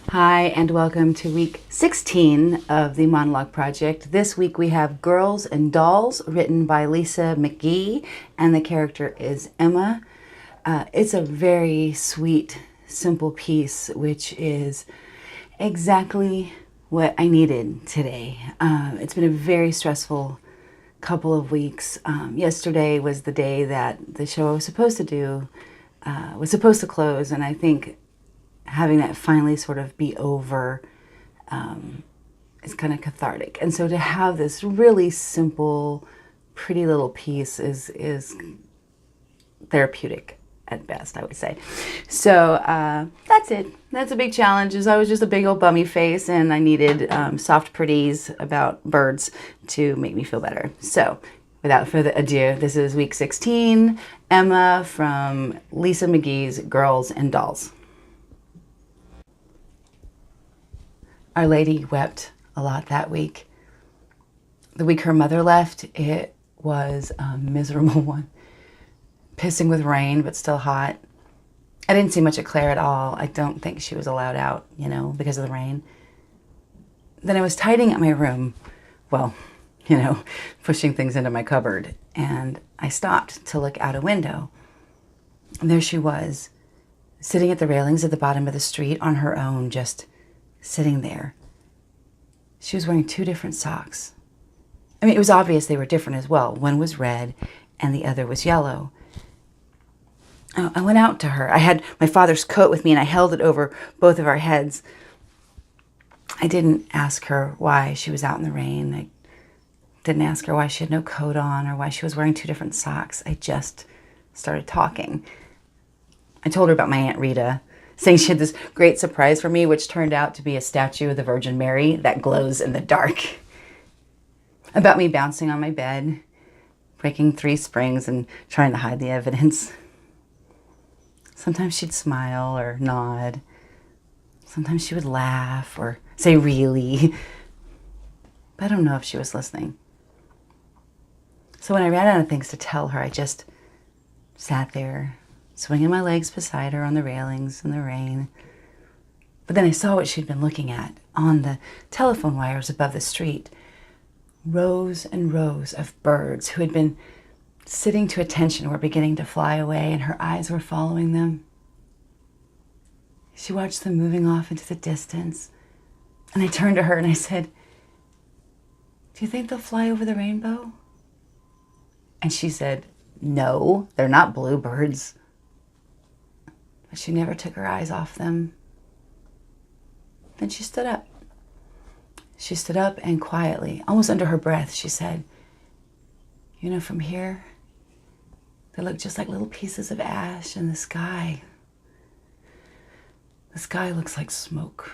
Hi, and welcome to week 16 of the Monologue Project. This week we have Girls and Dolls, written by Lisa McGee, and the character is Emma. It's a very sweet, simple piece, which is exactly what I needed today. It's been a very stressful couple of weeks. Yesterday was the day that the show I was supposed to do was supposed to close, and I think having that finally sort of be over is kind of cathartic. And so to have this really simple, pretty little piece is therapeutic at best, I would say. So that's it. That's a big challenge. I was just a big old bummy face, and I needed soft pretties about birds to make me feel better. So without further ado, this is week 16, Emma from Lisa McGee's Girls and Dolls. Our Lady wept a lot that week. The week her mother left, it was a miserable one. Pissing with rain, but still hot. I didn't see much of Claire at all. I don't think she was allowed out, because of the rain. Then I was tidying up my room, pushing things into my cupboard, and I stopped to look out a window. And there she was, sitting at the railings at the bottom of the street on her own, just sitting there. She was wearing two different socks. I mean, it was obvious they were different as well. One was red and the other was yellow. I went out to her. I had my father's coat with me and I held it over both of our heads. I didn't ask her why she was out in the rain. I didn't ask her why she had no coat on or why she was wearing two different socks. I just started talking. I told her about my Aunt Rita, saying she had this great surprise for me, which turned out to be a statue of the Virgin Mary that glows in the dark. About me bouncing on my bed, breaking 3 springs and trying to hide the evidence. Sometimes she'd smile or nod. Sometimes she would laugh or say really. But I don't know if she was listening. So when I ran out of things to tell her, I just sat there, swinging my legs beside her on the railings in the rain. But then I saw what she'd been looking at on the telephone wires above the street. Rows and rows of birds who had been sitting to attention were beginning to fly away, and her eyes were following them. She watched them moving off into the distance. And I turned to her and I said, "Do you think they'll fly over the rainbow?" And she said, "No, they're not bluebirds." But she never took her eyes off them. Then she stood up. She stood up and quietly, almost under her breath, she said, "From here, they look just like little pieces of ash in the sky. The sky looks like smoke."